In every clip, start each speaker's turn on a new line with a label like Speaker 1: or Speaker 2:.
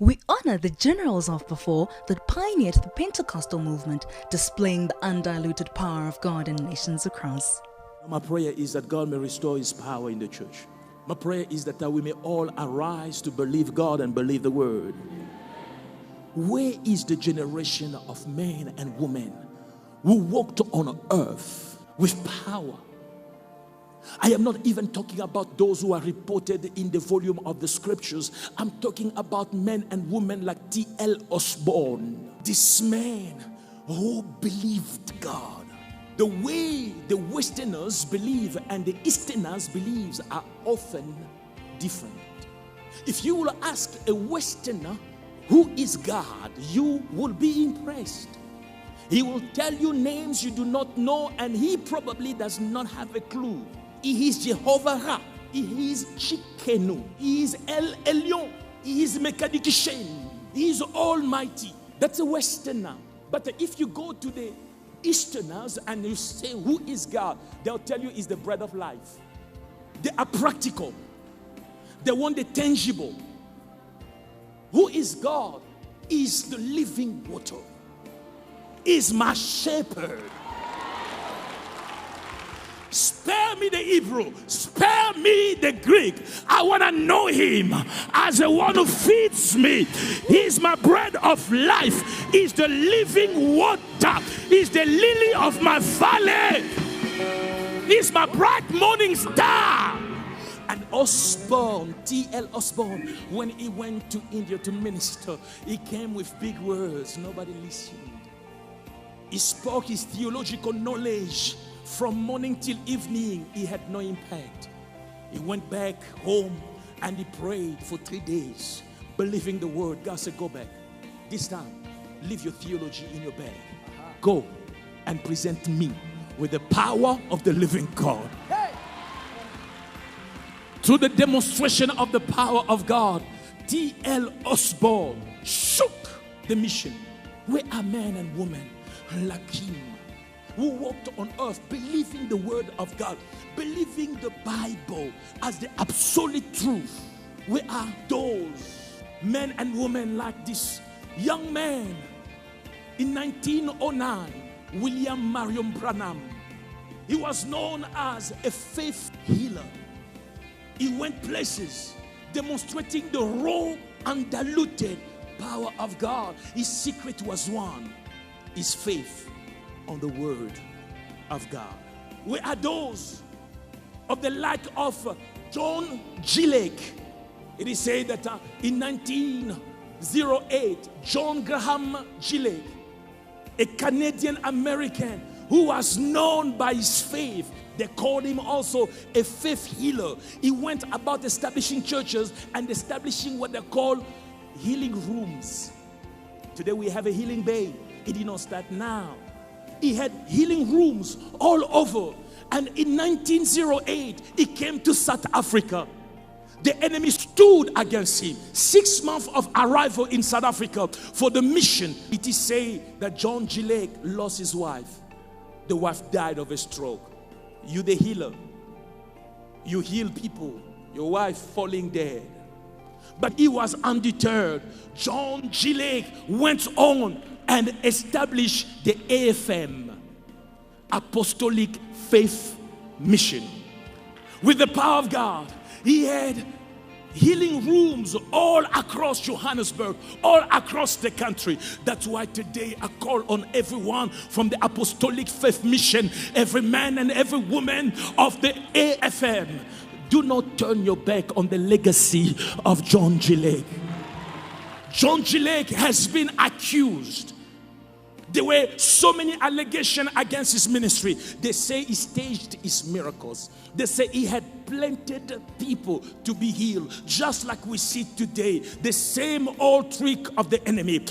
Speaker 1: We honor the generals of before that pioneered the Pentecostal movement, displaying the undiluted power of God in nations across.
Speaker 2: My prayer is that God may restore His power in the church. My prayer is that we may all arise to believe God and believe the Word. Where is the generation of men and women who walked on earth with power? I am not even talking about those who are reported in the volume of the scriptures. I'm talking about men and women like T.L. Osborne. This man who believed God. The way the Westerners believe and the Easterners believe are often different. If you will ask a Westerner who is God, you will be impressed. He will tell you names you do not know, and he probably does not have a clue. He is Jehovah Ra. He is Chikenu. He is El Elyon. He is Mekadikishen. He is Almighty. That's a Westerner. But if you go to the Easterners and you say, who is God? They'll tell you is the bread of life. They are practical. They want the tangible. Who is God? Is the living water. Is my shepherd. Spare me the Hebrew. Spare me the Greek. I want to know him as the one who feeds me. He's my bread of life. He's the living water. He's the lily of my valley. He's my bright morning star. And Osborne, T.L. Osborne, when he went to India to minister, he came with big words. Nobody listened. He spoke his theological knowledge. From morning till evening, he had no impact. He went back home and he prayed for 3 days, believing the word. God said, go back. This time, leave your theology in your bag. Go and present me with the power of the living God. Through the demonstration of the power of God, T.L. Osborne shook the mission. Where are men and women like him, who walked on earth believing the word of God, believing the Bible as the absolute truth? Where are those men and women like this young man in 1909, William Marion Branham? He was known as a faith healer. He went places demonstrating the raw, undiluted power of God. His secret was one: his faith on the word of God. Where are those of the like of John G. Lake? It is said that in 1908, John Graham G. Lake, a Canadian American who was known by his faith, they called him also a faith healer. He went about establishing churches and establishing what they call healing rooms. Today we have a healing bay. It did not start now. He had healing rooms all over. And in 1908, he came to South Africa. The enemy stood against him. 6 months of arrival in South Africa for the mission. It is said that John G. Lake lost his wife. The wife died of a stroke. You the healer. You heal people. Your wife falling dead. But he was undeterred. John G. Lake went on and established the AFM, Apostolic Faith Mission. With the power of God, he had healing rooms all across Johannesburg, all across the country. That's why today I call on everyone from the Apostolic Faith Mission, every man and every woman of the AFM, do not turn your back on the legacy of John G. Lake. John G. Lake has been accused. There were so many allegations against his ministry. They say he staged his miracles. They say he had planted people to be healed, just like we see today. The same old trick of the enemy,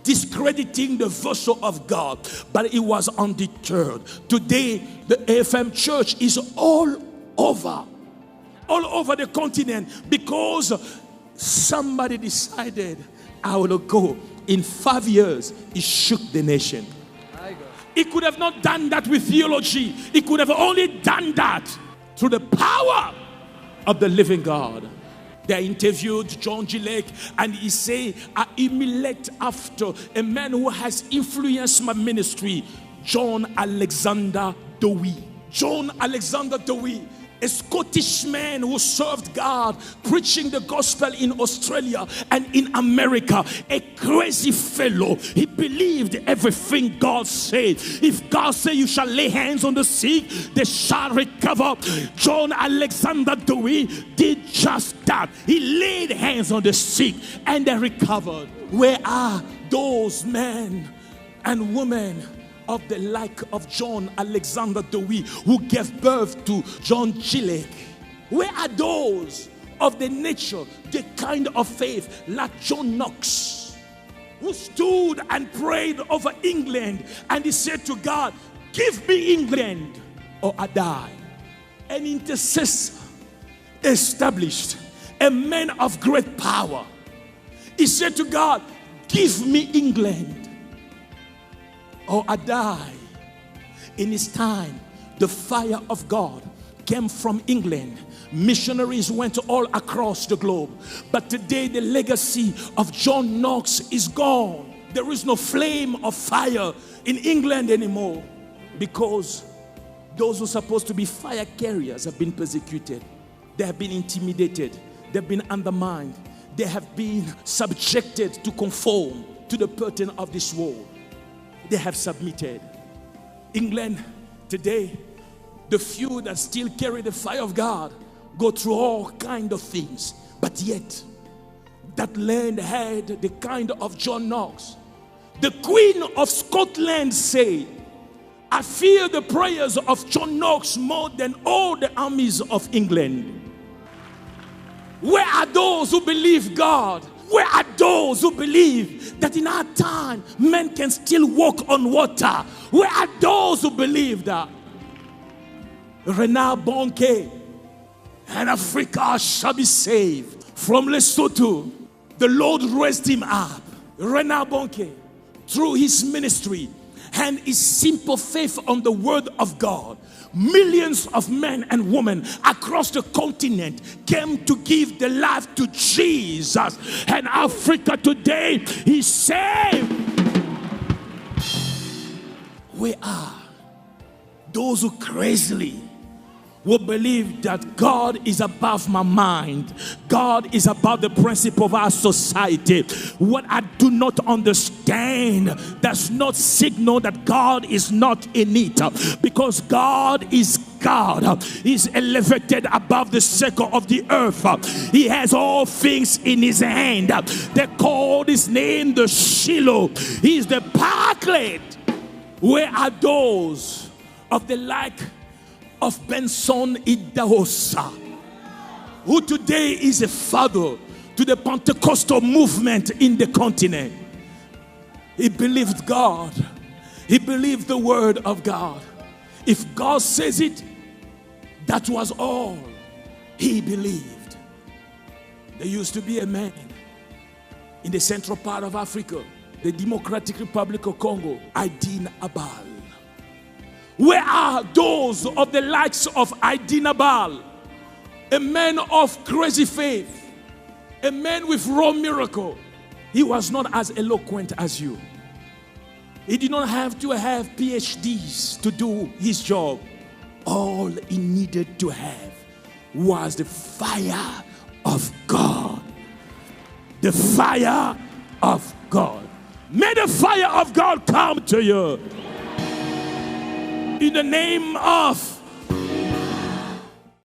Speaker 2: discrediting the virtue of God. But it was undeterred. Today, the AFM church is all over the continent, because somebody decided, I will go. In 5 years, he shook the nation. He could have not done that with theology. He could have only done that through the power of the living God. They interviewed John G. Lake, and he said, I emulate after a man who has influenced my ministry, John Alexander Dowie. John Alexander Dowie, a Scottish man who served God, preaching the gospel in Australia and in America. A crazy fellow. He believed everything God said. If God said you shall lay hands on the sick, they shall recover. John Alexander Dowie did just that. He laid hands on the sick and they recovered. Where are those men and women of the like of John Alexander Dowie, who gave birth to John G. Lake? Where are those of the nature, the kind of faith like John Knox, who stood and prayed over England and he said to God, give me England or I die? An intercessor established, a man of great power. He said to God, give me England or I die. In his time, the fire of God came from England. Missionaries went all across the globe. But today the legacy of John Knox is gone. There is no flame of fire in England anymore, because those who are supposed to be fire carriers have been persecuted. They have been intimidated. They have been undermined. They have been subjected to conform to the pattern of this world. They have submitted. England today, the few that still carry the fire of God go through all kind of things. But yet, that land had the kind of John Knox. The Queen of Scotland said, I fear the prayers of John Knox more than all the armies of England. Where are those who believe God? Where are those who believe that in our time men can still walk on water? Where are those who believe that? Renard Bonke and Africa shall be saved from Lesotho. The Lord raised him up. Renard Bonke, through his ministry and his simple faith on the word of God, millions of men and women across the continent came to give their life to Jesus. And Africa today is saved. Where are those who crazily will believe that God is above my mind? God is above the principle of our society. What I do not understand does not signal that God is not in it, because God is God. He's elevated above the circle of the earth. He has all things in his hand. They called his name the Shiloh. He is the Paraclete. Where are those of the like of Benson Idahosa, who today is a father to the Pentecostal movement in the continent? He believed God. He believed the word of God. If God says it, that was all he believed. There used to be a man in the central part of Africa, the Democratic Republic of Congo, Aidin Abal. Where are those of the likes of Aidin Abal? A man of crazy faith, a man with raw miracle. He was not as eloquent as you. He did not have to have PhDs to do his job. All he needed to have was the fire of God. The fire of God. May the fire of God come to you. In the name of